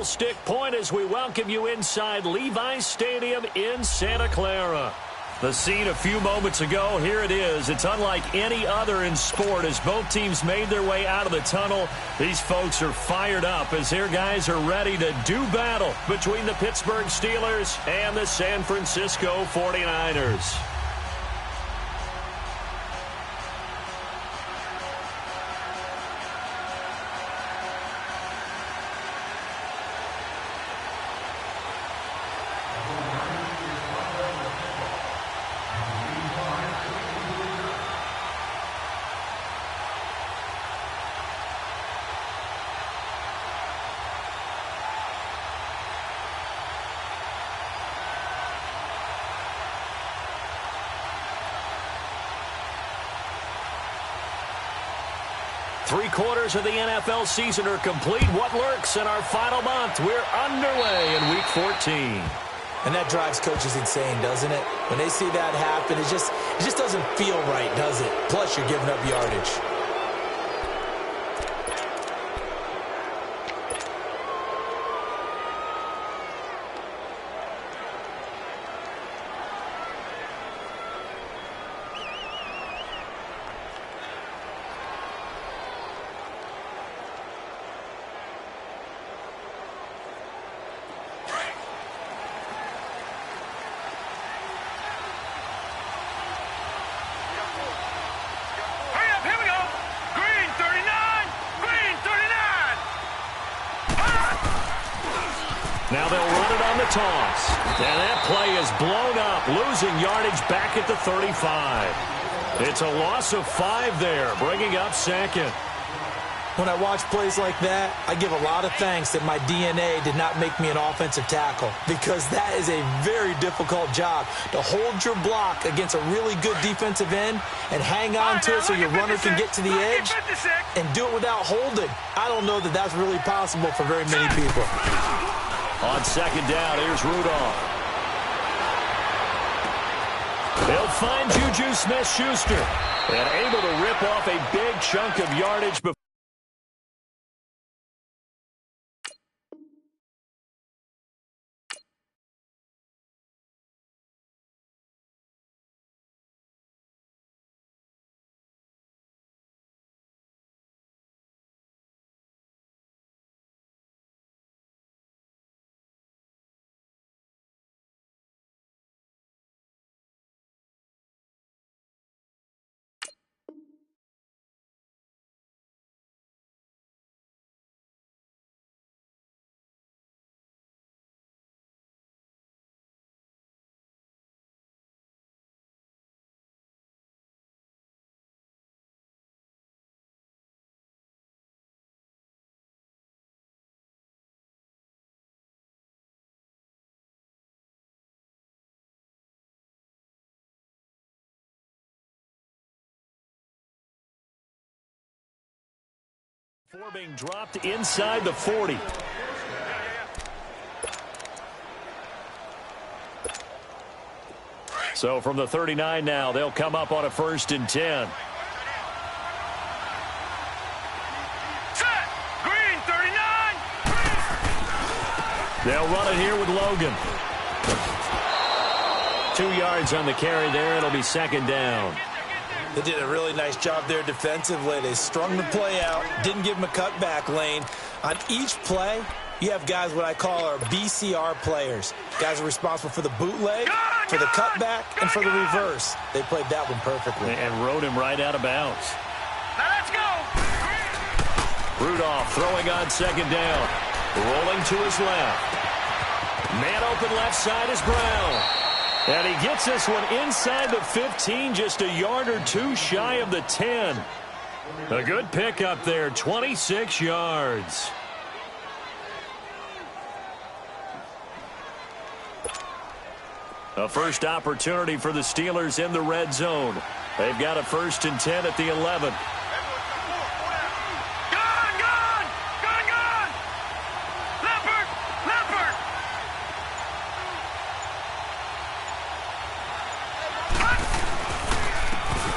Candlestick Point as we welcome you inside Levi's Stadium in Santa Clara. The scene a few moments ago, here it is. It's unlike any other in sport as both teams made their way out of the tunnel. These folks are fired up as their guys are ready to do battle between the Pittsburgh Steelers and the San Francisco 49ers. Three-quarters of the NFL season are complete. What lurks in our final month? We're underway in Week 14. And that drives coaches insane, doesn't it? When they see that happen, it just doesn't feel right, does it? Plus, you're giving up yardage. Now they'll run it on the toss. And that play is blown up, losing yardage back at the 35. It's a loss of 5 there, bringing up second. When I watch plays like that, I give a lot of thanks that my DNA did not make me an offensive tackle, because that is a very difficult job, to hold your block against a really good defensive end and hang on to it so your runner can get to the edge and do it without holding. I don't know that that's really possible for very many people. On second down, here's Rudolph. They'll find Juju Smith-Schuster and able to rip off a big chunk of yardage before. Four being dropped inside the 40. So from the 39 now, they'll come up on a 1st and 10. Set! Green, 39! They'll run it here with Logan. 2 yards on the carry there. It'll be second down. They did a really nice job there defensively. They strung the play out, didn't give them a cutback lane. On each play, you have guys what I call our BCR players. Guys are responsible for the bootleg, for the cutback, and for the reverse. They played that one perfectly. And rode him right out of bounds. Now let's go! Rudolph throwing on second down. Rolling to his left. Man open left side is Brown. And he gets this one inside the 15, just a yard or 2 shy of the 10. A good pickup there, 26 yards. A first opportunity for the Steelers in the red zone. They've got a 1st and 10 at the 11.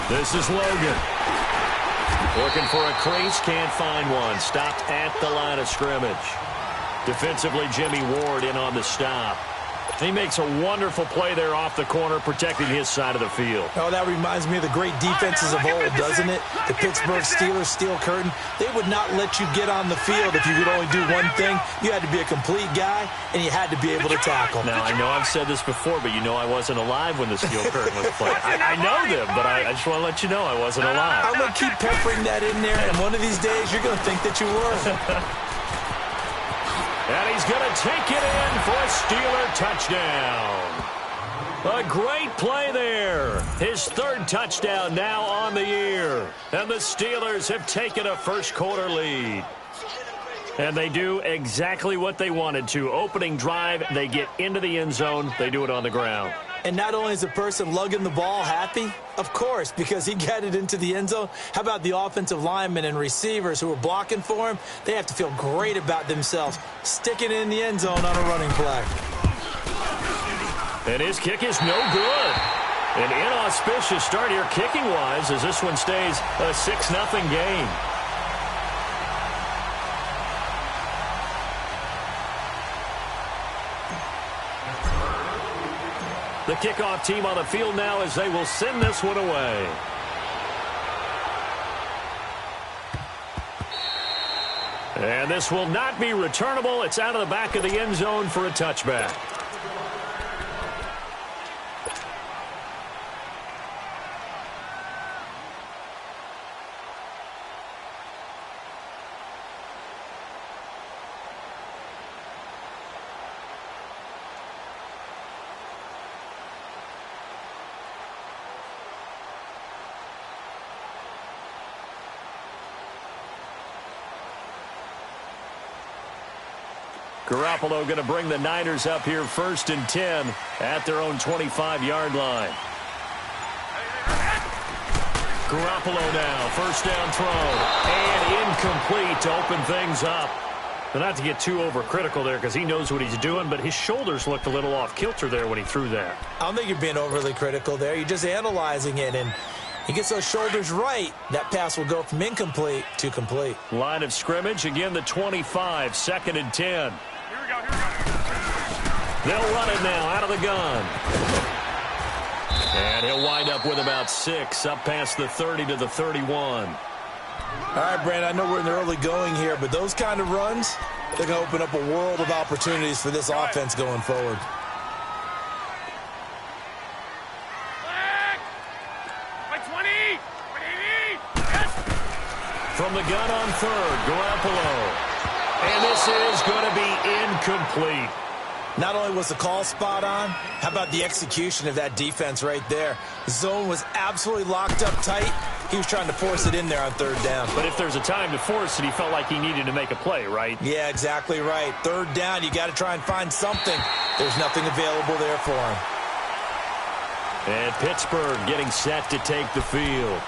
This is Logan. Looking for a crease, can't find one. Stopped at the line of scrimmage. Defensively, Jimmy Ward in on the stop. He makes a wonderful play there off the corner, protecting his side of the field. Oh, that reminds me of the great defenses of old, doesn't it? The Pittsburgh Steelers steel curtain. They would not let you get on the field if you could only do one thing. You had to be a complete guy, and you had to be able to tackle. Now, I know I've said this before, but you know I wasn't alive when the steel curtain was played. I know them, but I just want to let you know I wasn't alive. I'm going to keep peppering that in there, and one of these days you're going to think that you were. And he's going to take it in for a Steeler touchdown. A great play there. His third touchdown now on the year. And the Steelers have taken a first-quarter lead. And they do exactly what they wanted to. Opening drive, they get into the end zone. They do it on the ground. And not only is the person lugging the ball happy, of course, because he got it into the end zone. How about the offensive linemen and receivers who are blocking for him? They have to feel great about themselves, sticking it in the end zone on a running play. And his kick is no good. An inauspicious start here kicking-wise as this one stays a 6-0 game. The kickoff team on the field now as they will send this one away. And this will not be returnable. It's out of the back of the end zone for a touchback. Garoppolo going to bring the Niners up here 1st and 10 at their own 25-yard line. Garoppolo now, first down throw, and incomplete to open things up. But not to get too overcritical there because he knows what he's doing, but his shoulders looked a little off kilter there when he threw that. I don't think you're being overly critical there. You're just analyzing it, and he gets those shoulders right. That pass will go from incomplete to complete. Line of scrimmage, again the 25, 2nd and 10. They'll run it now out of the gun. And he'll wind up with about 6, up past the 30 to the 31. All right, Brandon, I know we're in the early going here, but those kind of runs, they're going to open up a world of opportunities for this offense going forward. From the gun on 3rd, Garoppolo. And this is going to be incomplete. Not only was the call spot on, how about the execution of that defense right there? The zone was absolutely locked up tight. He was trying to force it in there on 3rd down. But if there's a time to force it, he felt like he needed to make a play, right? Yeah, exactly right. 3rd down, you got to try and find something. There's nothing available there for him. And Pittsburgh getting set to take the field.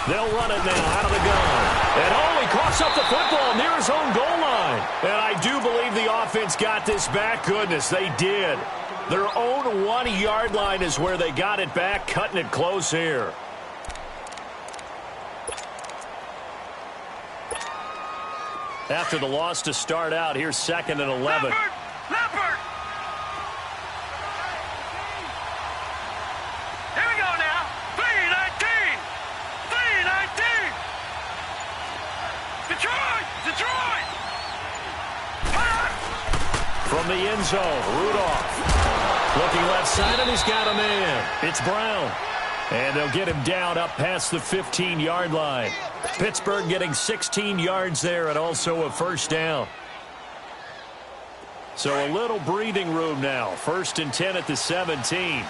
They'll run it now out of the gun. And he coughs up the football near his own goal line. And I do believe the offense got this back. Goodness, they did. Their own 1-yard line is where they got it back, cutting it close here. After the loss to start out, here's 2nd and 11. Leopard! Here we go now. 3-19. 3-19. Detroit! From the end zone, Rudolph. Looking left side, and he's got a man. It's Brown. And they'll get him down up past the 15-yard line. Pittsburgh getting 16 yards there and also a first down. So a little breathing room now. 1st and 10 at the 17.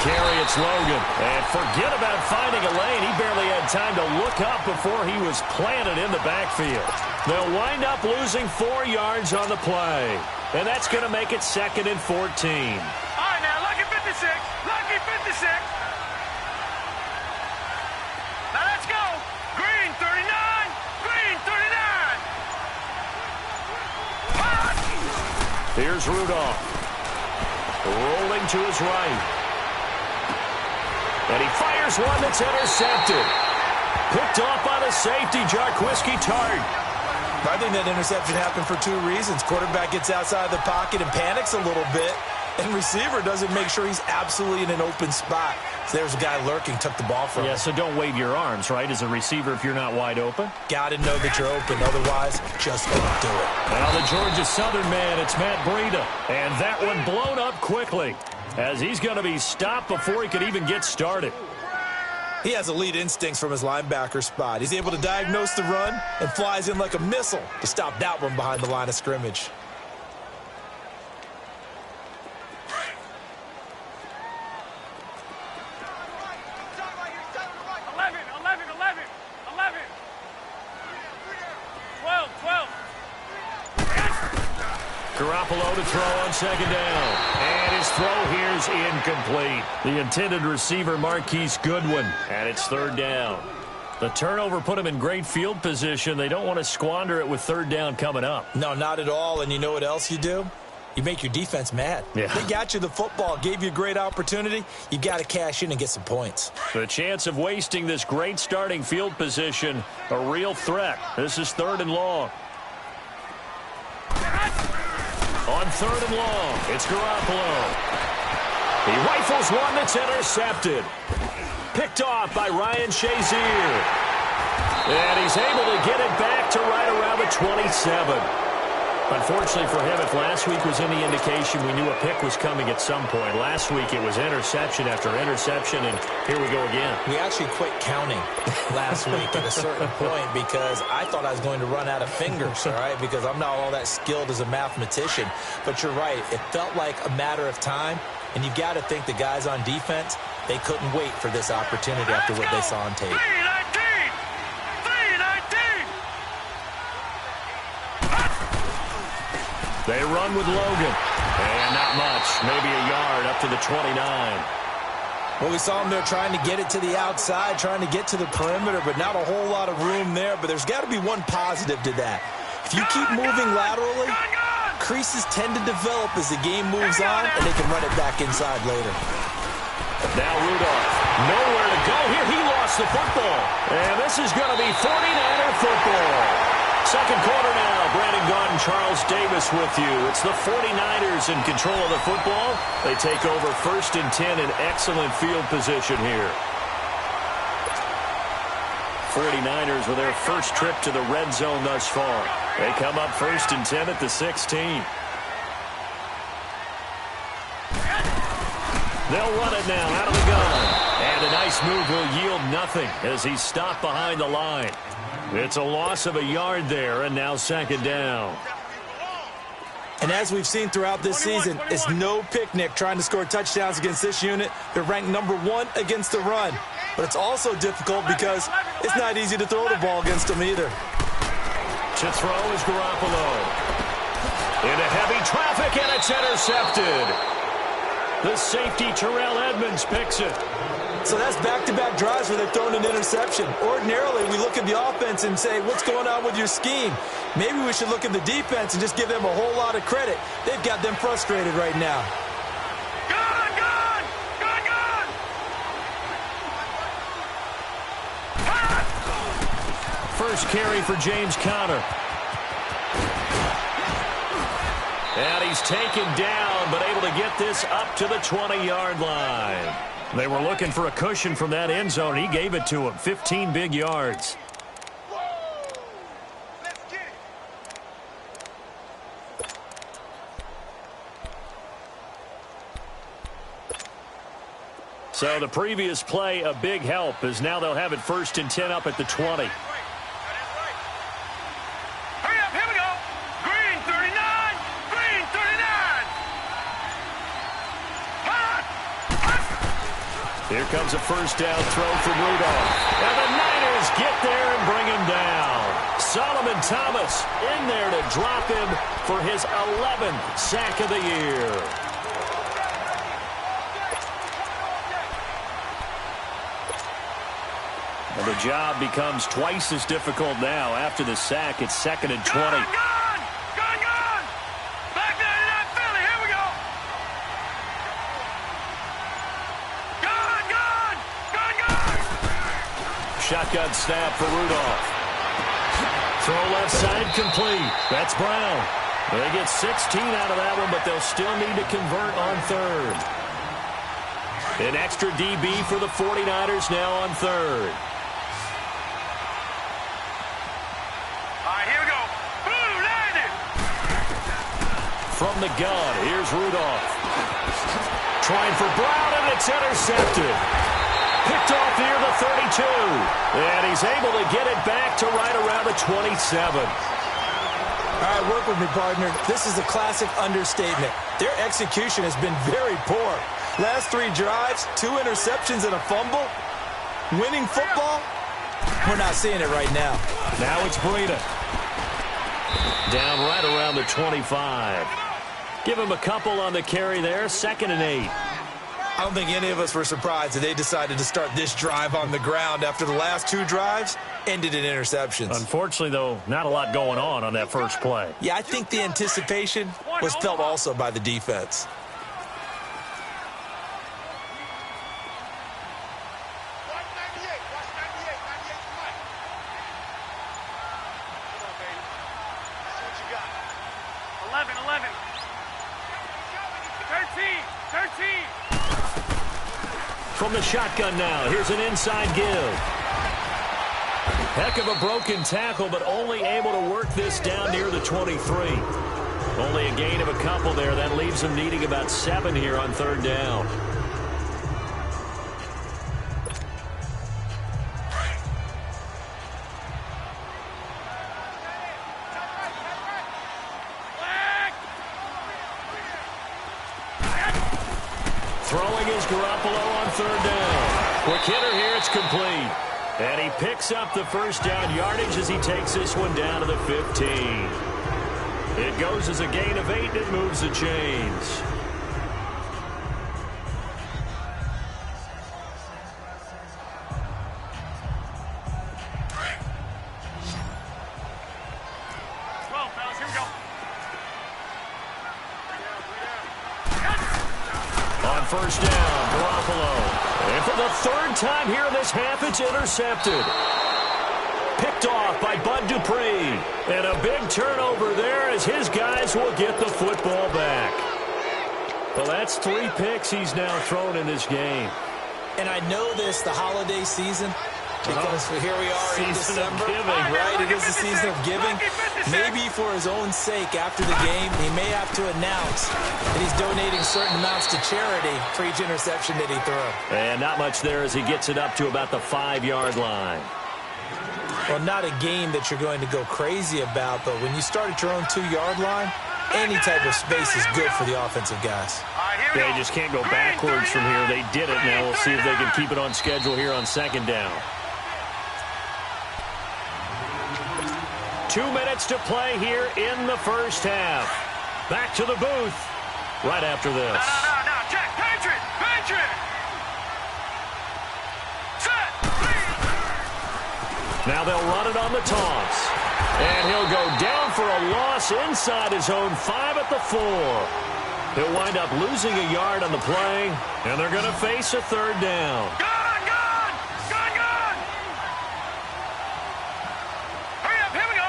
Carry, it's Logan. And forget about finding a lane. He barely had time to look up before he was planted in the backfield. They'll wind up losing 4 yards on the play. And that's going to make it 2nd and 14. Here's Rudolph. Rolling to his right. And he fires one that's intercepted. Picked off by the safety, Jarquiski Tart. I think that interception happened for two reasons. Quarterback gets outside the pocket and panics a little bit, and receiver doesn't make sure he's absolutely in an open spot. So there's a guy lurking, took the ball from him. Yeah, so don't wave your arms, right, as a receiver if you're not wide open. Got to know that you're open. Otherwise, just don't do it. Now the Georgia Southern man, it's Matt Breida. And that one blown up quickly as he's going to be stopped before he could even get started. He has elite instincts from his linebacker spot. He's able to diagnose the run and flies in like a missile to stop that one behind the line of scrimmage. Garoppolo to throw on second down. And his throw here's incomplete. The intended receiver, Marquise Goodwin. And it's third down. The turnover put him in great field position. They don't want to squander it with third down coming up. No, not at all. And you know what else you do? You make your defense mad. Yeah. They got you the football, gave you a great opportunity. You got to cash in and get some points. The chance of wasting this great starting field position, a real threat. This is third and long. On third and long, it's Garoppolo. He rifles one that's intercepted. Picked off by Ryan Shazier. And he's able to get it back to right around the 27. Unfortunately for him, if last week was any indication, we knew a pick was coming at some point. Last week it was interception after interception, and here we go again. We actually quit counting last week at a certain point because I thought I was going to run out of fingers, all right, because I'm not all that skilled as a mathematician. But you're right. It felt like a matter of time, and you've got to think the guys on defense, they couldn't wait for this opportunity after what they saw on tape. 319! They run with Logan. And not much. Maybe a yard up to the 29. Well, we saw them there trying to get it to the outside, trying to get to the perimeter, but not a whole lot of room there. But there's got to be one positive to that. If you keep moving laterally, creases tend to develop as the game moves on, and they can run it back inside later. Now Rudolph. Nowhere to go here. He lost the football. And this is going to be 49er football. Second quarter now. Brandon Gaudin, Charles Davis with you. It's the 49ers in control of the football. They take over 1st and 10 in excellent field position here. 49ers with their first trip to the red zone thus far. They come up 1st and 10 at the 16. They'll run it now out of the gun. And a nice move will yield nothing as he's stopped behind the line. It's a loss of a yard there, and now second down. And as we've seen throughout this season, it's no picnic trying to score touchdowns against this unit. They're ranked #1 against the run. But it's also difficult because it's not easy to throw the ball against them either. To throw is Garoppolo. Into heavy traffic, and it's intercepted. The safety, Terrell Edmonds, picks it. So that's back-to-back drives where they've thrown an interception. Ordinarily, we look at the offense and say, what's going on with your scheme? Maybe we should look at the defense and just give them a whole lot of credit. They've got them frustrated right now. First carry for James Conner. And he's taken down, but able to get this up to the 20-yard line. They were looking for a cushion from that end zone. He gave it to him. 15 big yards. So the previous play, a big help, as now they'll have it 1st and 10 up at the 20. Here comes a first down throw from Rudolph. And the Niners get there and bring him down. Solomon Thomas in there to drop him for his 11th sack of the year. And the job becomes twice as difficult now. After the sack, it's 2nd and 20. Gun! Back there in that field shotgun snap for Rudolph. Throw left side complete. That's Brown. They get 16 out of that one, but they'll still need to convert on third. An extra DB for the 49ers now on third. All right, here we go. Boom, landed. From the gun, here's Rudolph. Trying for Brown, and it's intercepted. Picked off near the 32. And he's able to get it back to right around the 27. All right, work with me, partner. This is a classic understatement. Their execution has been very poor. Last 3 drives, 2 interceptions and a fumble. Winning football? We're not seeing it right now. Now it's Breida. Down right around the 25. Give him a couple on the carry there. 2nd and 8. I don't think any of us were surprised that they decided to start this drive on the ground after the last 2 drives ended in interceptions. Unfortunately, though, not a lot going on that first play. Yeah, I think the anticipation was felt also by the defense. From the shotgun now, here's an inside give. Heck of a broken tackle, but only able to work this down near the 23. Only a gain of a couple there. That leaves them needing about 7 here on third down. Throwing is Garoppolo on third down. Quick hitter here, it's complete. And he picks up the first down yardage as he takes this one down to the 15. It goes as a gain of 8, and it moves the chains. First down, Garoppolo. And for the 3rd time here in this half, it's intercepted. Picked off by Bud Dupree. And a big turnover there as his guys will get the football back. Well, that's 3 picks he's now thrown in this game. And I know this, the holiday season, because here we are in December, right? It is the season of giving. Maybe for his own sake, after the game, he may have to announce that he's donating certain amounts to charity for each interception that he threw. And not much there as he gets it up to about the 5-yard line. Well, not a game that you're going to go crazy about, but when you start at your own 2-yard line, any type of space is good for the offensive guys. They just can't go backwards from here. They did it. Now we'll see if they can keep it on schedule here on 2nd down. 2 minutes to play here in the first half. Back to the booth right after this. No, check, Patriot. Set. Now they'll run it on the toss. And he'll go down for a loss inside his own 5 at the 4. He'll wind up losing a yard on the play, and they're going to face a 3rd down. Gun! Hurry up, here we go.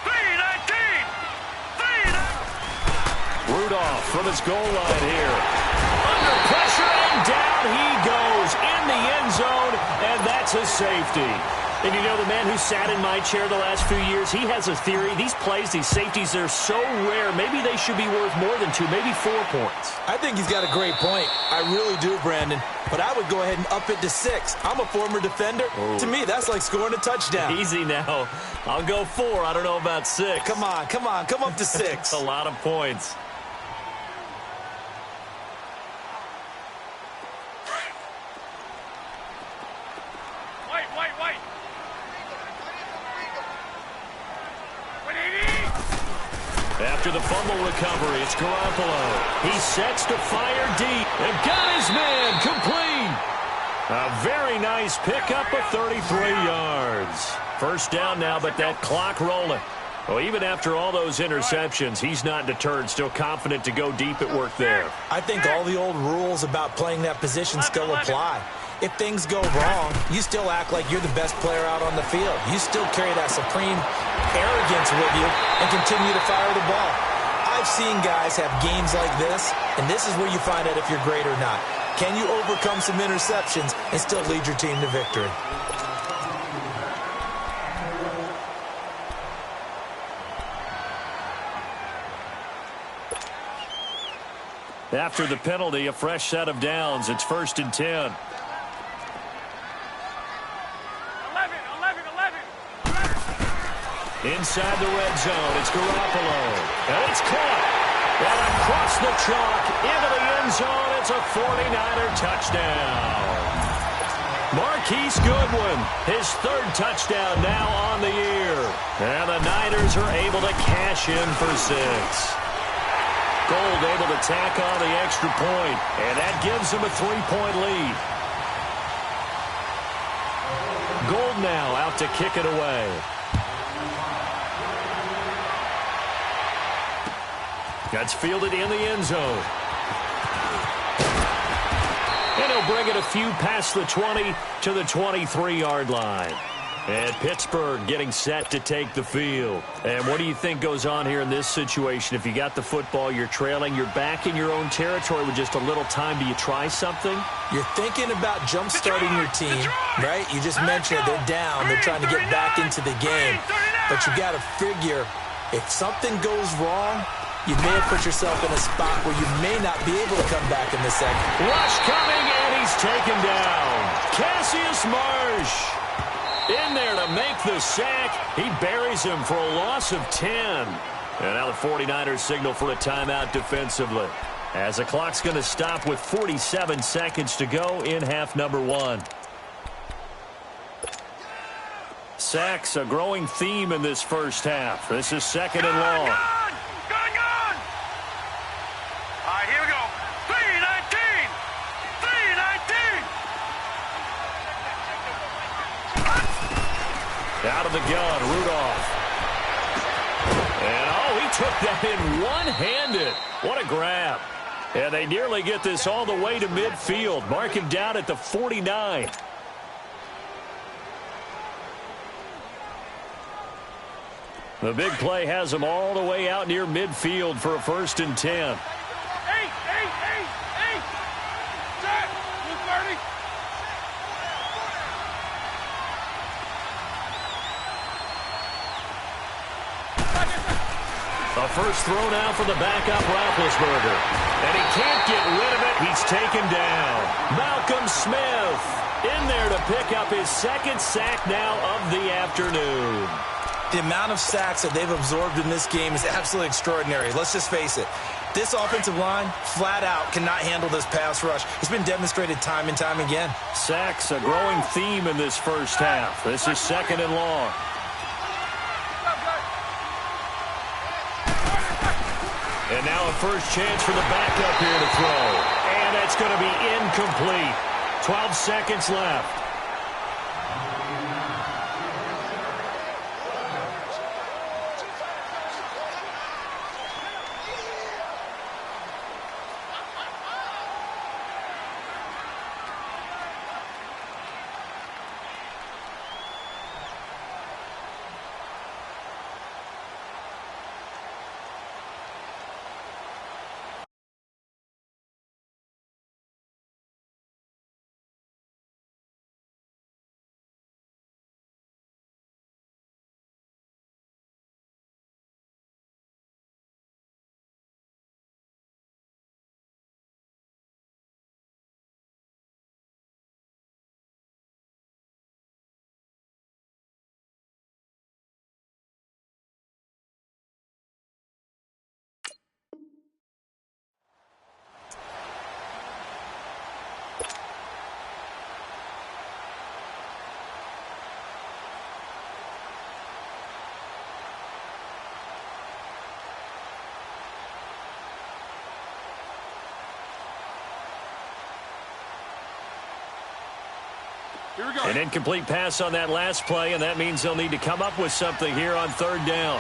3-19. Rudolph from his goal line here. Under pressure, and down he goes in the end zone, and that's a safety. And you know, the man who sat in my chair the last few years, he has a theory. These plays, these safeties, they're so rare. Maybe they should be worth more than 2, maybe 4 points. I think he's got a great point. I really do, Brandon. But I would go ahead and up it to 6. I'm a former defender. Ooh. To me, that's like scoring a touchdown. Easy now. I'll go 4. I don't know about 6. Come on. Come up to 6. That's a lot of points. White. After the fumble recovery, it's Garoppolo. He sets to fire deep and got his man complete. A very nice pickup of 33 yards. First down now, but that clock rolling. Well, even after all those interceptions, he's not deterred, still confident to go deep at work there. I think all the old rules about playing that position still apply. If things go wrong, you still act like you're the best player out on the field. You still carry that supreme arrogance with you and continue to fire the ball. I've seen guys have games like this, and this is where you find out if you're great or not. Can you overcome some interceptions and still lead your team to victory? After the penalty, a fresh set of downs. It's 1st and 10. 11. Inside the red zone, it's Garoppolo. And it's caught. And across the chalk, into the end zone, it's a 49er touchdown. Marquise Goodwin, his 3rd touchdown now on the year. And the Niners are able to cash in for 6. Gold able to tack on the extra point, and that gives them a 3-point lead. Gold now out to kick it away. That's fielded in the end zone. And he'll bring it a few past the 20 to the 23-yard line. And Pittsburgh getting set to take the field. And what do you think goes on here in this situation? If you got the football, you're trailing, you're back in your own territory with just a little time. Do you try something? You're thinking about jump-starting your team, right? You just mentioned it. They're down. They're trying to get back into the game. But you got to figure, if something goes wrong, you may have put yourself in a spot where you may not be able to come back in the second. Rush coming, and he's taken down. Cassius Marsh in there to make the sack. He buries him for a loss of 10. And now the 49ers signal for a timeout defensively, as the clock's going to stop with 47 seconds to go in half number 1. Sacks, a growing theme in this first half. This is 2nd and long. Gone! All right, here we go. 3-19! 3-19! Out of the gun, Rudolph. And, oh, he took that in one-handed. What a grab. And they nearly get this all the way to midfield. Mark him down at the 49. The big play has him all the way out near midfield for a 1st and 10. 8! Set! 230! A first throw now for the backup Roethlisberger. And he can't get rid of it. He's taken down. Malcolm Smith in there to pick up his 2nd sack now of the afternoon. The amount of sacks that they've absorbed in this game is absolutely extraordinary. Let's just face it. This offensive line, flat out, cannot handle this pass rush. It's been demonstrated time and time again. Sacks, a growing theme in this first half. This is 2nd and long. And now a first chance for the backup here to throw. And that's going to be incomplete. 12 seconds left. Here we go. An incomplete pass on that last play, and that means they'll need to come up with something here on 3rd down.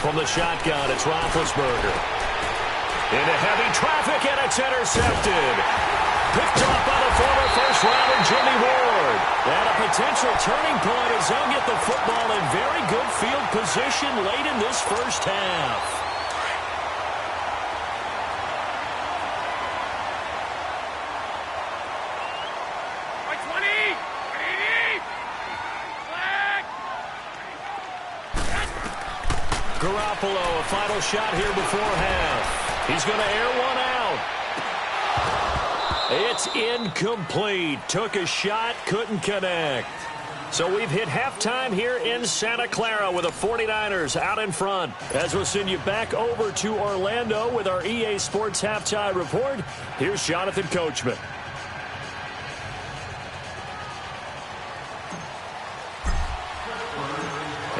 From the shotgun, it's Roethlisberger. Into heavy traffic, and it's intercepted. Picked off by the former first-rounder Jimmy Ward. And a potential turning point as they'll get the football in very good field position late in this first half. Garoppolo, a final shot here before half. He's going to air one out. It's incomplete. Took a shot, couldn't connect. So we've hit halftime here in Santa Clara with the 49ers out in front. As we'll send you back over to Orlando with our EA Sports Halftime Report, here's Jonathan Coachman.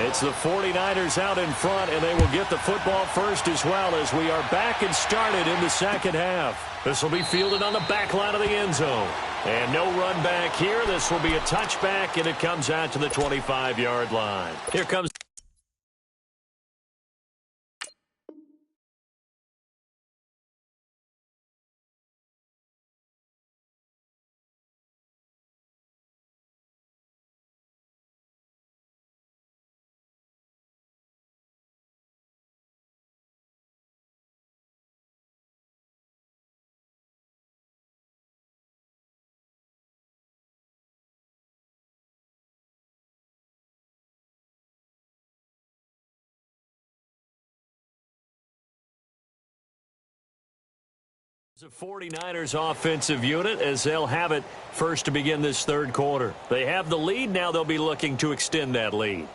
It's the 49ers out in front, and they will get the football first as well as we are back and started in the second half. This will be fielded on the back line of the end zone. And no run back here. This will be a touchback, and it comes out to the 25-yard line. Here comes... The 49ers offensive unit as they'll have it first to begin this third quarter. They have the lead. Now they'll be looking to extend that lead.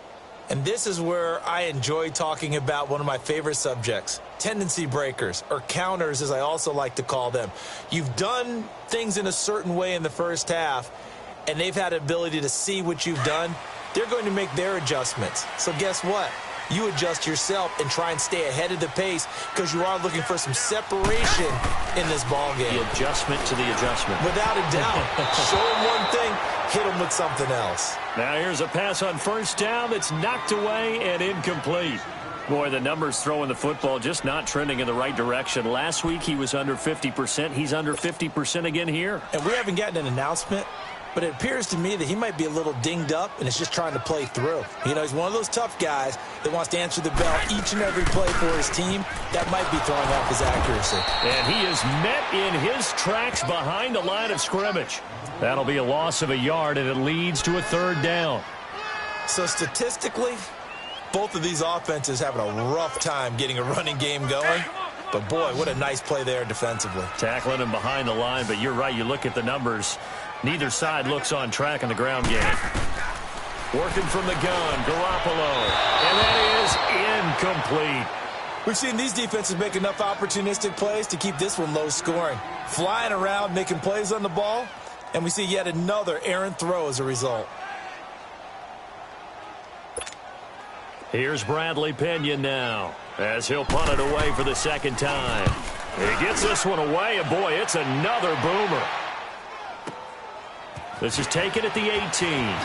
And this is where I enjoy talking about one of my favorite subjects, tendency breakers, or counters as I also like to call them. You've done things in a certain way in the first half, and they've had the ability to see what you've done. They're going to make their adjustments. So guess what? You adjust yourself and try and stay ahead of the pace because you are looking for some separation in this ball game. The adjustment to the adjustment. Without a doubt. Show them one thing, hit them with something else. Now here's a pass on first down that's knocked away and incomplete. Boy, the numbers throwing the football just not trending in the right direction. Last week he was under 50%. He's under 50% again here. And we haven't gotten an announcement, but it appears to me that he might be a little dinged up and is just trying to play through. You know, he's one of those tough guys that wants to answer the bell each and every play for his team. That might be throwing off his accuracy. And he is met in his tracks behind the line of scrimmage. That'll be a loss of a yard, and it leads to a third down. So statistically, both of these offenses having a rough time getting a running game going. But, boy, what a nice play there defensively. Tackling him behind the line, but you're right. You look at the numbers. Neither side looks on track in the ground game. Working from the gun, Garoppolo. And that is incomplete. We've seen these defenses make enough opportunistic plays to keep this one low scoring. Flying around, making plays on the ball, and we see yet another errant throw as a result. Here's Bradley Pinion now, as he'll punt it away for the second time. He gets this one away, and boy, it's another boomer. This is taken at the 18.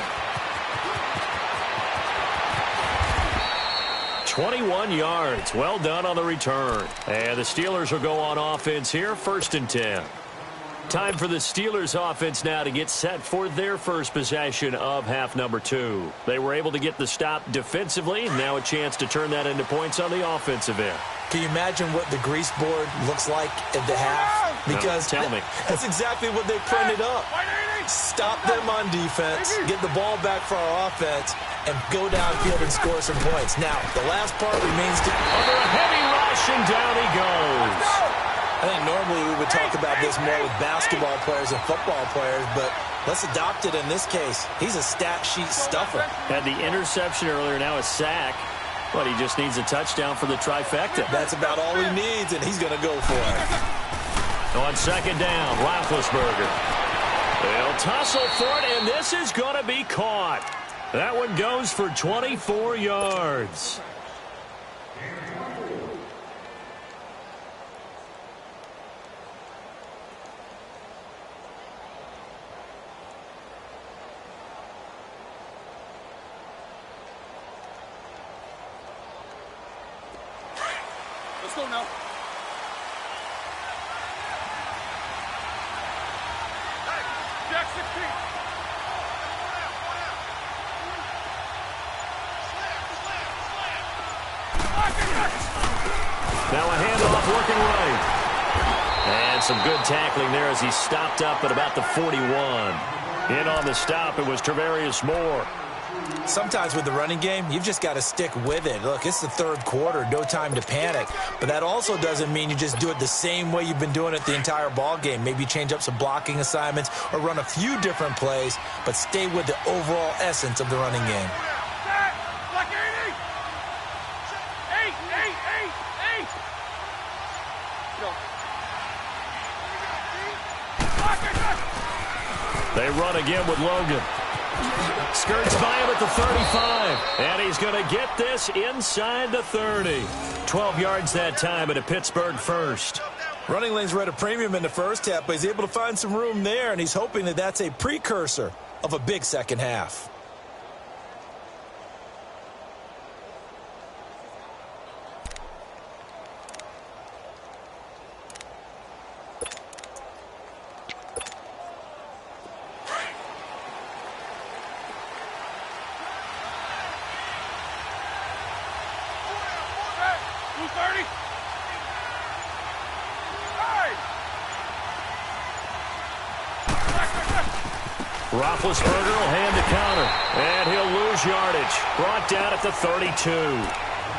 21 yards. Well done on the return. And the Steelers will go on offense here, 1st and 10. Time for the Steelers offense now to get set for their first possession of half number 2. They were able to get the stop defensively. Now a chance to turn that into points on the offensive end. Can you imagine what the grease board looks like at the half? Because no, tell me. That's exactly what they printed up. Stop them on defense, get the ball back for our offense, and go downfield and score some points. Now, the last part remains to... Under a heavy rush, and down he goes. I think normally we would talk about this more with basketball players and football players, but let's adopt it in this case. He's a stat sheet stuffer. Had the interception earlier, now a sack. But he just needs a touchdown for the trifecta. That's about all he needs, and he's going to go for it. On second down, Roethlisberger. They'll tussle for it, and this is going to be caught. That one goes for 24 yards. Now a handoff working right. And some good tackling there as he stopped up at about the 41. In on the stop, it was Travarius Moore. Sometimes with the running game, you've just got to stick with it. Look, it's the third quarter, no time to panic. But that also doesn't mean you just do it the same way you've been doing it the entire ball game. Maybe change up some blocking assignments or run a few different plays, but stay with the overall essence of the running game. They run again with Logan. Skirts by him at the 35. And he's going to get this inside the 30. 12 yards that time at a Pittsburgh first. Running lanes were at a premium in the first half, but he's able to find some room there, and he's hoping that that's a precursor of a big second half. Roethlisberger will hand the counter, and he'll lose yardage. Brought down at the 32.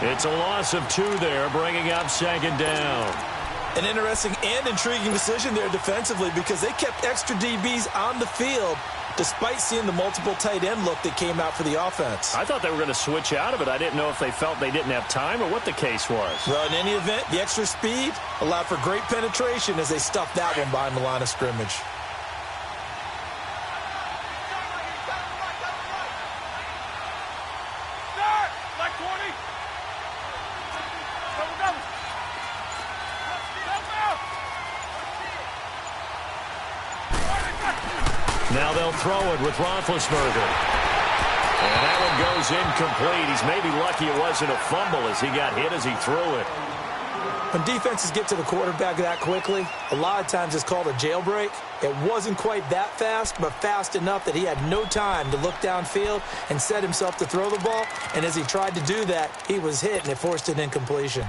It's a loss of 2 there, bringing up second down. An interesting and intriguing decision there defensively because they kept extra DBs on the field despite seeing the multiple tight end look that came out for the offense. I thought they were going to switch out of it. I didn't know if they felt they didn't have time or what the case was. Well, in any event, the extra speed allowed for great penetration as they stuffed that one behind the line of scrimmage. Now they'll throw it with Roethlisberger. And that one goes incomplete. He's maybe lucky it wasn't a fumble as he got hit as he threw it. When defenses get to the quarterback that quickly, a lot of times it's called a jailbreak. It wasn't quite that fast, but fast enough that he had no time to look downfield and set himself to throw the ball. And as he tried to do that, he was hit, and it forced an incompletion.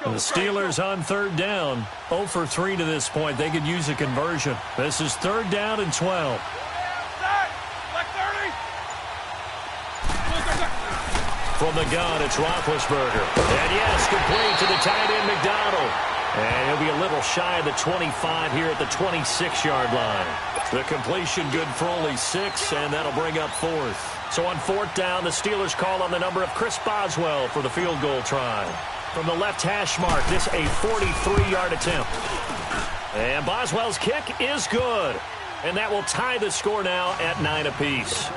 The Steelers on third down, 0 for 3 to this point. They could use a conversion. This is third down and 12. From the gun, it's Roethlisberger. And yes, complete to the tight end, McDonald. And he'll be a little shy of the 25 here at the 26-yard line. The completion good for only 6, and that'll bring up fourth. So on fourth down, the Steelers call on the number of Chris Boswell for the field goal try. From the left hash mark, this a 43-yard attempt. And Boswell's kick is good. And that will tie the score now at 9 apiece.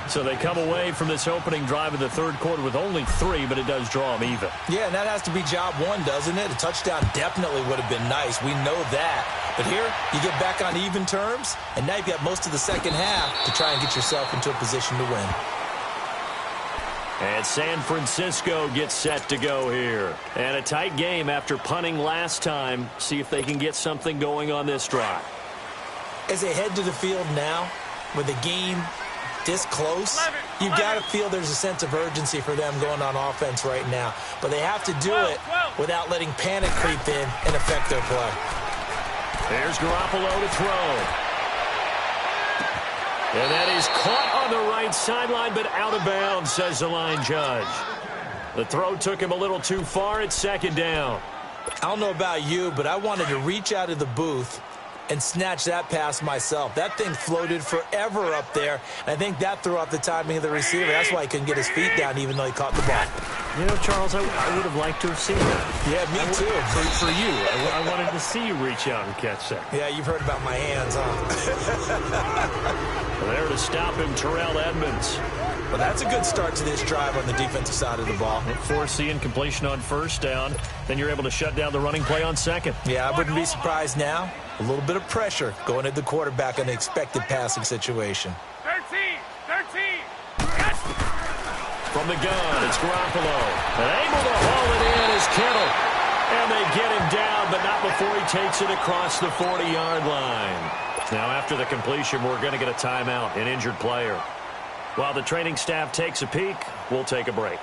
So they come away from this opening drive of the third quarter with only 3, but it does draw them even. Yeah, and that has to be job 1, doesn't it? A touchdown definitely would have been nice. We know that. But here, you get back on even terms, and now you've got most of the second half to try and get yourself into a position to win. And San Francisco gets set to go here. And a tight game after punting last time. See if they can get something going on this drive. As they head to the field now, with the game this close, you've got to feel there's a sense of urgency for them going on offense right now. But they have to do it without letting panic creep in and affect their play. There's Garoppolo to throw. And that is caught on the right sideline, but out of bounds, says the line judge. The throw took him a little too far. It's second down. I don't know about you, but I wanted to reach out of the booth and snatch that pass myself. That thing floated forever up there, and I think that threw off the timing of the receiver. That's why he couldn't get his feet down even though he caught the ball. You know, Charles, I would have liked to have seen that. Yeah, me too. For you. I wanted to see you reach out and catch that. Yeah, you've heard about my hands, huh? There to stop him, Terrell Edmonds. Well, that's a good start to this drive on the defensive side of the ball. Force the incompletion on first down. Then you're able to shut down the running play on second. Yeah, I wouldn't be surprised now. A little bit of pressure going at the quarterback in an expected passing situation. 13. From the gun, it's Garoppolo. And able to haul it in is Kittle. And they get him down, but not before he takes it across the 40-yard line. Now, after the completion, we're going to get a timeout, an injured player. While the training staff takes a peek, we'll take a break.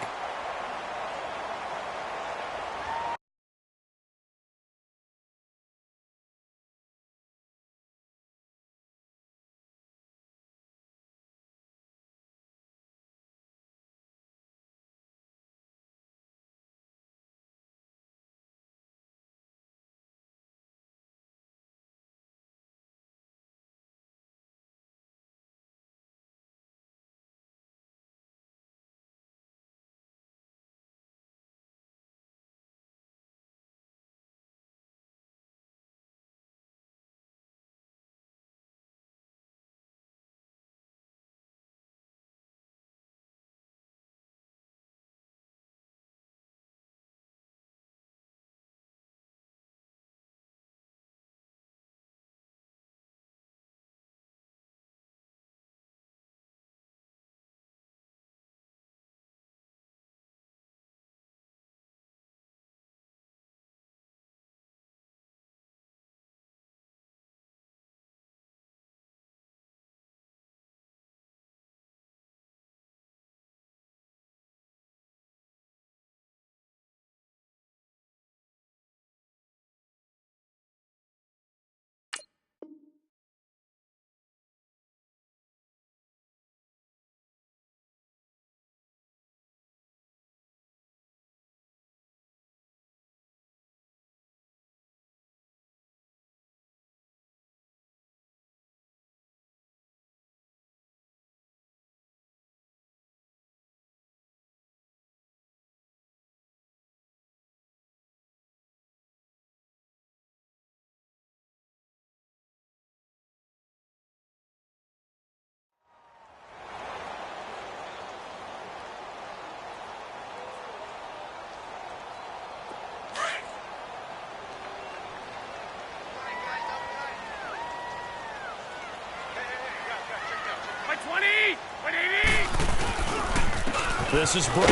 This is Breida.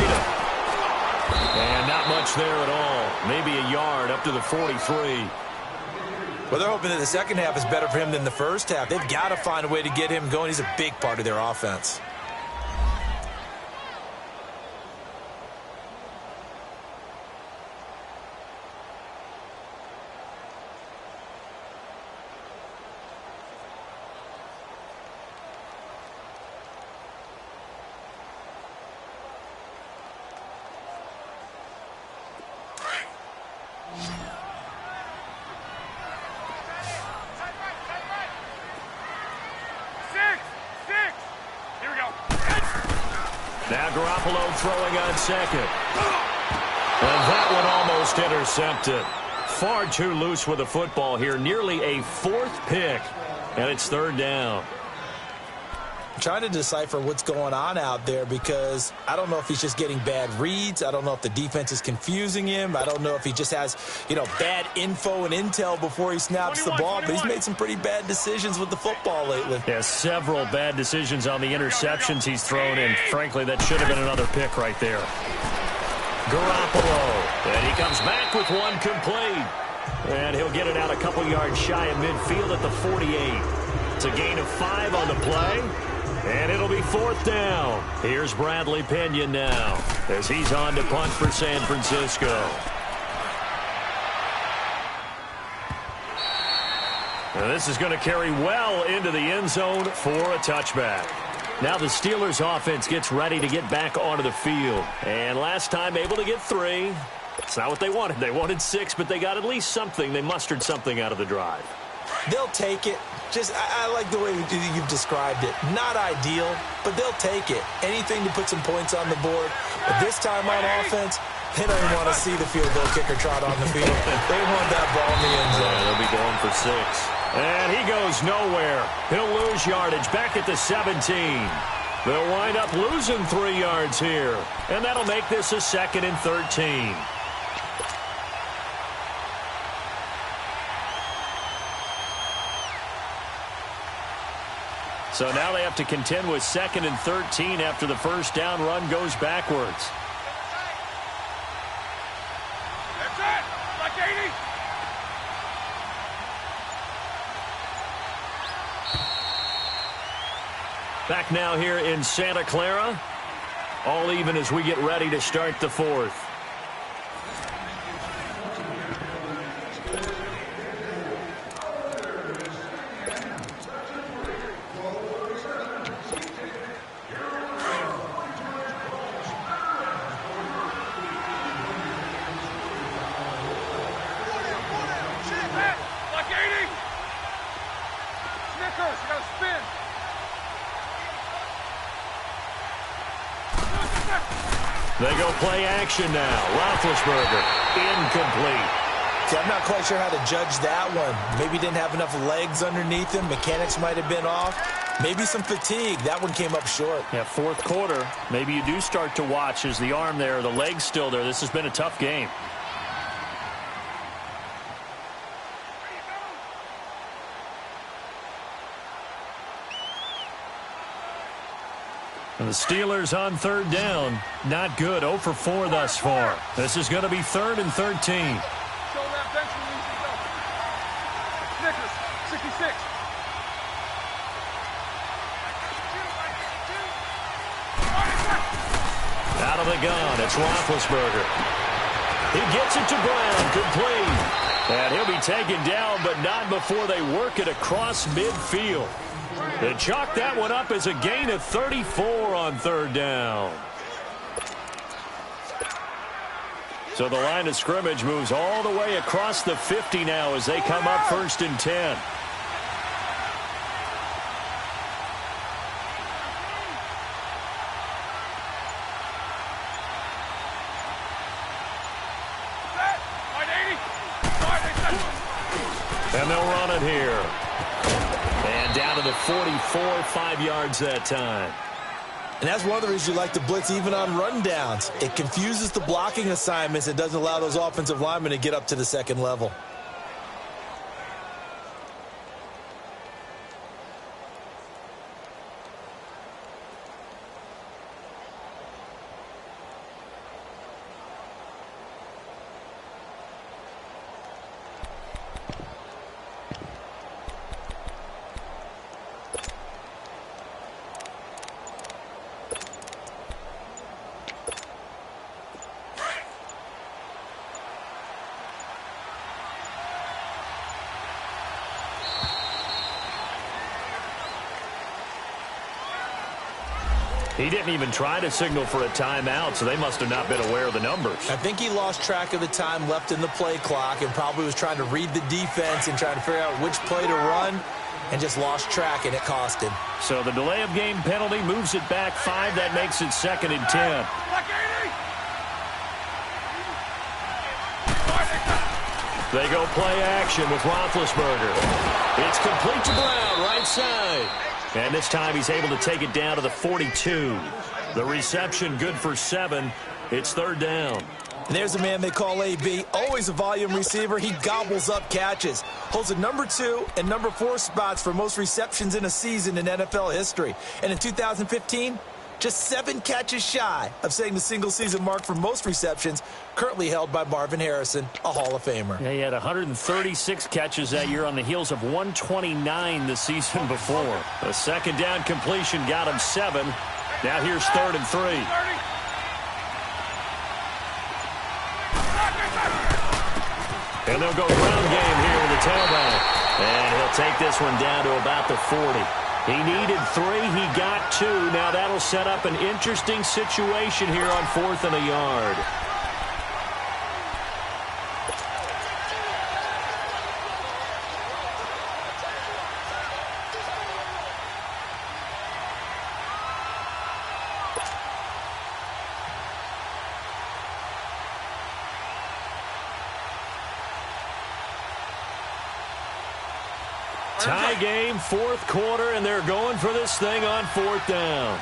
And not much there at all. Maybe a yard up to the 43. Well, they're hoping that the second half is better for him than the first half. They've got to find a way to get him going. He's a big part of their offense. Now Garoppolo throwing on second. And that one almost intercepted. Far too loose with the football here. Nearly a fourth pick. And it's third down. I'm trying to decipher what's going on out there because I don't know if he's just getting bad reads. I don't know if the defense is confusing him. I don't know if he just has, bad info and intel before he snaps the ball. But he's made some pretty bad decisions with the football lately. Yeah, several bad decisions on the interceptions he's thrown in. Frankly, that should have been another pick right there. Garoppolo. And he comes back with one complete. And he'll get it out a couple yards shy of midfield at the 48. It's a gain of 5 on the play. And it'll be fourth down. Here's Bradley Pinion now as he's on to punt for San Francisco. Now this is going to carry well into the end zone for a touchback. Now the Steelers offense gets ready to get back onto the field. And last time able to get 3. It's not what they wanted. They wanted 6, but they got at least something. They mustered something out of the drive. They'll take it. I like the way you've described it. Not ideal, but they'll take it. Anything to put some points on the board. But this time on offense, they don't even want to see the field goal kicker trot on the field. They want that ball in the end zone. Yeah, they'll be going for 6. And he goes nowhere. He'll lose yardage back at the 17. They'll wind up losing 3 yards here. And that'll make this a 2nd and 13. So now they have to contend with 2nd and 13 after the first down run goes backwards. That's it. Like 80. Back now here in Santa Clara. All even as we get ready to start the fourth. Like 80. Snickers, you gotta spin. They go play action now. Roethlisberger, incomplete. See, I'm not quite sure how to judge that one. Maybe didn't have enough legs underneath him. Mechanics might have been off. Maybe some fatigue. That one came up short. Yeah, fourth quarter. Maybe you do start to watch as the arm there, the leg's still there. This has been a tough game. And the Steelers on third down. Not good. 0 for 4 thus far. This is going to be 3rd and 13. Show that bench release and go. Snickers, 66. Out of the gun, it's Roethlisberger. He gets it to Brown, complete. And he'll be taken down, but not before they work it across midfield. They chalk that one up as a gain of 34 on third down. So the line of scrimmage moves all the way across the 50 now as they come up 1st and 10. And they'll run it here. And down to the 44, 5 yards that time. And that's one of the reasons you like to blitz even on rundowns. It confuses the blocking assignments and doesn't allow those offensive linemen to get up to the second level. He didn't even try to signal for a timeout, so they must have not been aware of the numbers. I think he lost track of the time left in the play clock and probably was trying to read the defense and trying to figure out which play to run and just lost track, and it cost him. So the delay of game penalty moves it back 5. That makes it 2nd and 10. They go play action with Roethlisberger. It's complete to Brown, right side. And this time he's able to take it down to the 42. The reception good for 7. It's 3rd down. And there's a man they call AB, always a volume receiver. He gobbles up catches. Holds the number 2 and number 4 spots for most receptions in a season in NFL history. And in 2015, just 7 catches shy of setting the single-season mark for most receptions, currently held by Marvin Harrison, a Hall of Famer. Yeah, he had 136 catches that year on the heels of 129 the season before. A 2nd down completion got him 7. Now here's 3rd and 3. And they'll go ground game here with the tailback. And he'll take this one down to about the 40. He needed 3. He got 2. Now that'll set up an interesting situation here on 4th and a yard. Tie game, 4th quarter, and they're going for this thing on 4th down.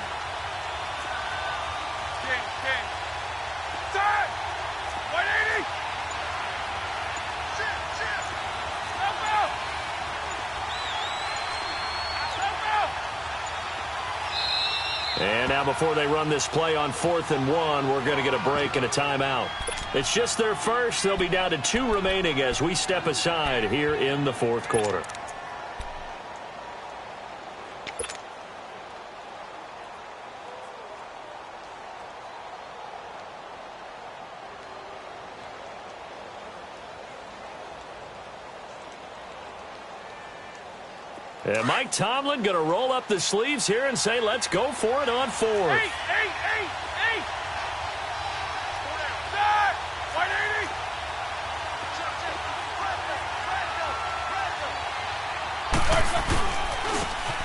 And now before they run this play on 4th and 1, we're going to get a break and a timeout. It's just their first. They'll be down to 2 remaining as we step aside here in the 4th quarter. And Mike Tomlin going to roll up the sleeves here and say, let's go for it on 4th. 8, 8, 8, 8. White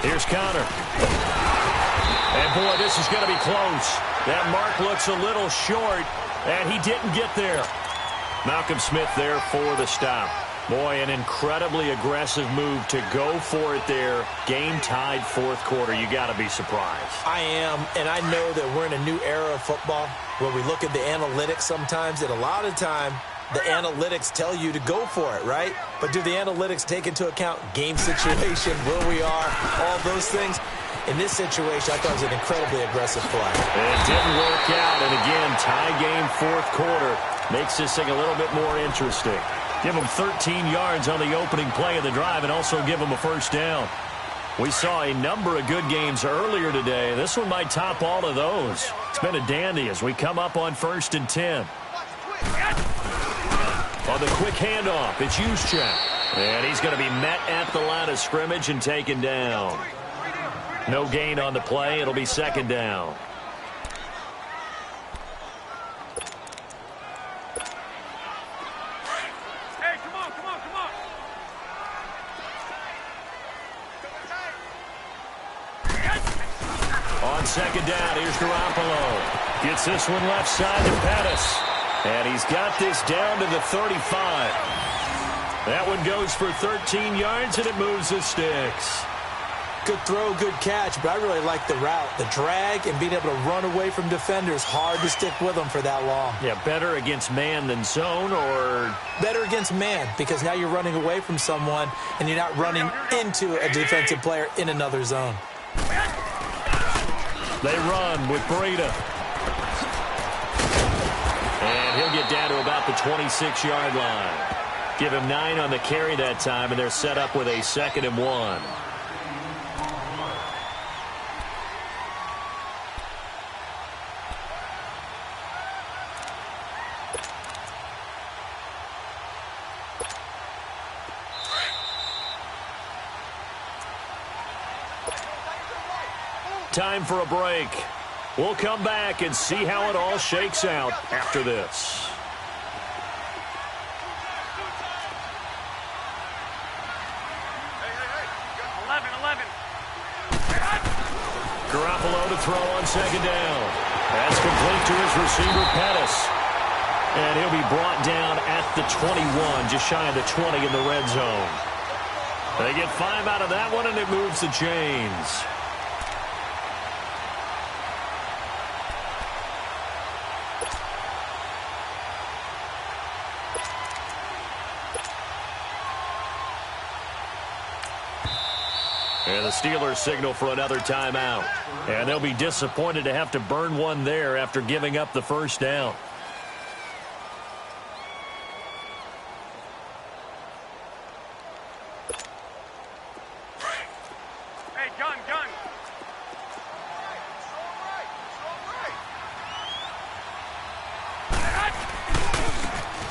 80. Here's Connor. And boy, this is going to be close. That mark looks a little short, and he didn't get there. Malcolm Smith there for the stop. Boy, an incredibly aggressive move to go for it there. Game tied 4th quarter. You got to be surprised. I am, and I know that we're in a new era of football where we look at the analytics sometimes, and a lot of time the analytics tell you to go for it, right? But do the analytics take into account game situation, where we are, all those things? In this situation, I thought it was an incredibly aggressive play. It didn't work out, and again, tie game 4th quarter makes this thing a little bit more interesting. Give them 13 yards on the opening play of the drive and also give them a first down. We saw a number of good games earlier today. This one might top all of those. It's been a dandy as we come up on 1st and 10. On the quick handoff, it's Juszczyk. And he's going to be met at the line of scrimmage and taken down. No gain on the play. It'll be 2nd down. On 2nd down, here's Garoppolo. Gets this one left side to Pettis. And he's got this down to the 35. That one goes for 13 yards, and it moves the sticks. Good throw, good catch, but I really like the route. The drag and being able to run away from defenders, hard to stick with them for that long. Yeah, better against man than zone, or? Better against man, because now you're running away from someone, and you're not running into a defensive player in another zone. They run with Breida. And he'll get down to about the 26-yard line. Give him 9 on the carry that time, and they're set up with a 2nd and 1. Time for a break. We'll come back and see how it all shakes out after this. Garoppolo to throw on 2nd down. That's complete to his receiver, Pettis. And he'll be brought down at the 21, just shy of the 20 in the red zone. They get 5 out of that one, and it moves the chains. And the Steelers signal for another timeout. And they'll be disappointed to have to burn one there after giving up the first down. Hey, gun.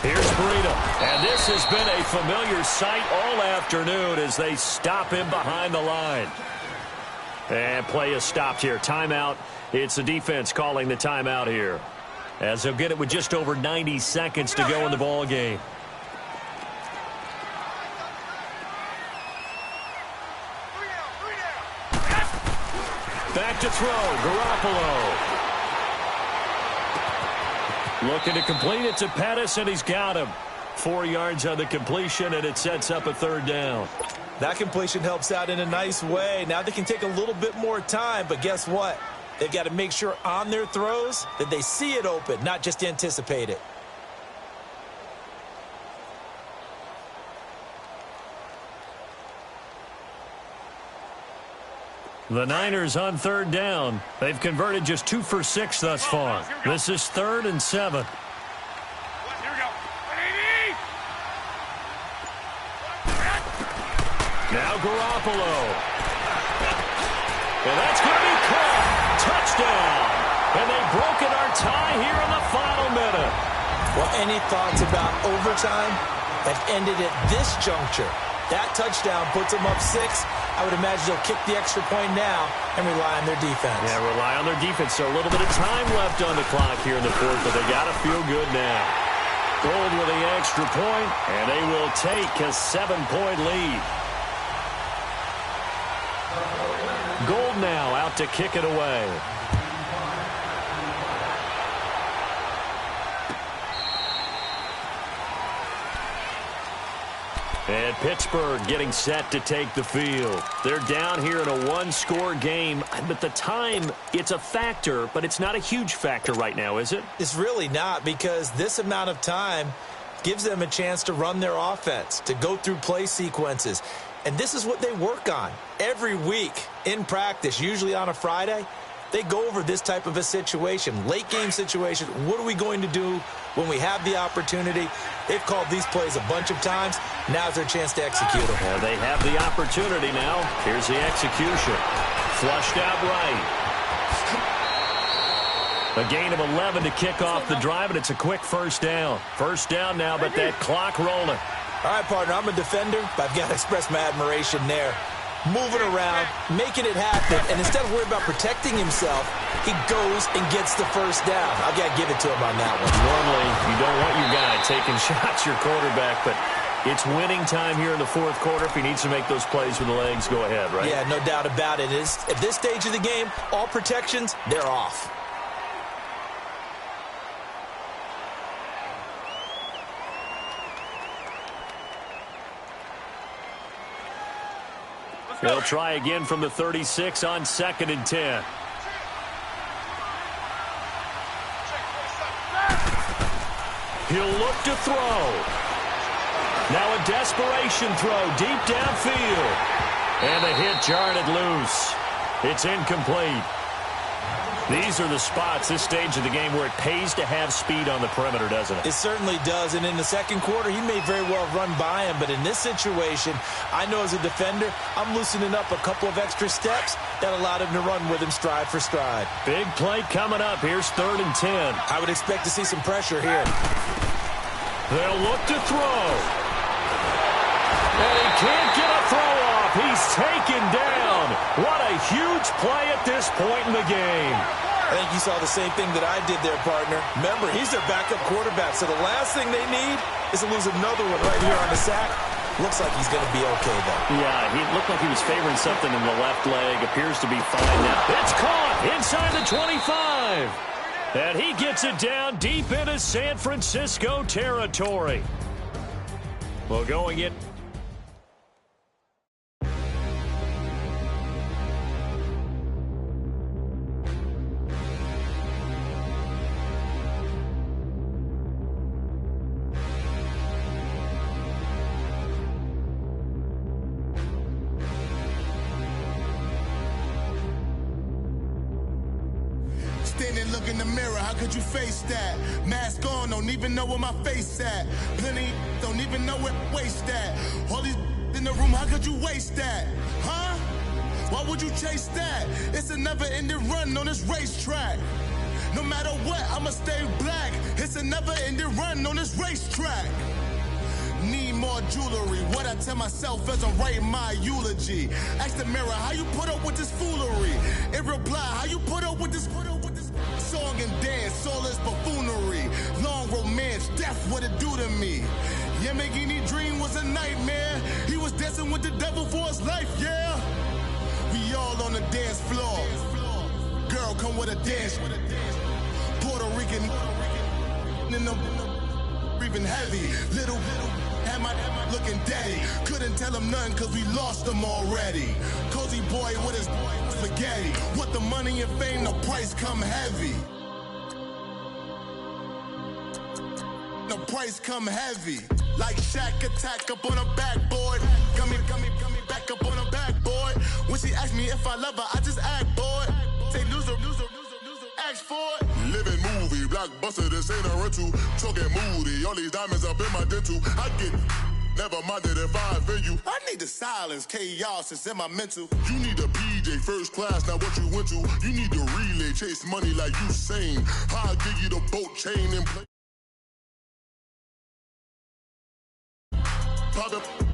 Here's Breida. And this has been a familiar sight all afternoon as they stop him behind the line. And play is stopped here. Timeout. It's the defense calling the timeout here, as they'll get it with just over 90 seconds to go in the ball game. Back to throw. Garoppolo. Looking to complete it to Pettis, and he's got him. 4 yards on the completion, and it sets up a 3rd down. That completion helps out in a nice way. Now they can take a little bit more time, but guess what? They've got to make sure on their throws that they see it open, not just anticipate it. The Niners on third down. They've converted just 2 for 6 thus far. This is 3rd and 7. Here we go. Now Garoppolo. And that's going to be caught. Touchdown. And they've broken our tie here in the final minute. Well, any thoughts about overtime have ended at this juncture? That touchdown puts them up 6. I would imagine they'll kick the extra point now and rely on their defense. Yeah, rely on their defense. So a little bit of time left on the clock here in the 4th, but they got to feel good now. Gold with the extra point, and they will take a 7-point lead. Gold now out to kick it away. And Pittsburgh getting set to take the field. They're down here in a 1-score game. But the time, it's a factor, but it's not a huge factor right now, is it? It's really not, because this amount of time gives them a chance to run their offense, to go through play sequences. And this is what they work on every week in practice, usually on a Friday. They go over this type of a situation, late game situation. What are we going to do when we have the opportunity? They've called these plays a bunch of times. Now's their chance to execute them. Yeah, they have the opportunity now. Here's the execution. Flushed out right. A gain of 11 to kick off the drive, and it's a quick first down. First down now, but that clock rolling. All right, partner, I'm a defender, but I've got to express my admiration there. Moving around, making it happen, and instead of worrying about protecting himself, he goes and gets the first down. I've got to give it to him on that one. Normally, you don't want your guy taking shots, your quarterback, but it's winning time here in the 4th quarter. If he needs to make those plays with the legs, go ahead, right? Yeah, no doubt about it. At this stage of the game, all protections, they're off. They'll try again from the 36 on 2nd and 10. He'll look to throw. Now a desperation throw deep downfield. And the hit jarred it loose. It's incomplete. These are the spots, this stage of the game, where it pays to have speed on the perimeter, doesn't it? It certainly does, and in the 2nd quarter, he may very well run by him, but in this situation, I know as a defender, I'm loosening up a couple of extra steps that allowed him to run with him stride for stride. Big play coming up. Here's 3rd and 10. I would expect to see some pressure here. They'll look to throw. And he can't get a throw off. He's taken down. What a huge play at this point in the game. I think you saw the same thing that I did there, partner. Remember, he's their backup quarterback, so the last thing they need is to lose another one right here on the sack. Looks like he's going to be okay, though. Yeah, he looked like he was favoring something in the left leg. Appears to be fine now. It's caught inside the 25. And he gets it down deep into San Francisco territory. Well, going in. Standing, look in the mirror, how could you face that? Mask on, don't even know where my face at. Plenty, don't even know where waist at. All these in the room, how could you waste that? Huh? Why would you chase that? It's a never-ending run on this racetrack. No matter what, I'ma stay black. It's a never-ending run on this racetrack. Need more jewelry. What I tell myself as I'm writing my eulogy. Ask the mirror, how you put up with this foolery? In reply, how you put up with this song and dance, all this buffoonery. Long romance, death, what it do to me? Yamagini dream was a nightmare. He was dancing with the devil for his life, yeah. We all on the dance floor. Girl, come with a dance. Puerto Rican in the breathing heavy. Little had my looking daddy. Couldn't tell him nothing cause we lost him already. Cozy boy with his spaghetti. With the money and fame, the price come heavy. The price come heavy. Like Shaq attack up on a backboard. Gummy, back up on a backboard. When she asked me if I love her, I just blockbuster, this ain't a rental. Talking moody, all these diamonds up in my dental. I get never minded if I offend you. I need the silence, chaos is in my mental. You need a PJ first class, not what you went to. You need the relay, chase money like you sane. I'll give you the boat chain and play. Pop up.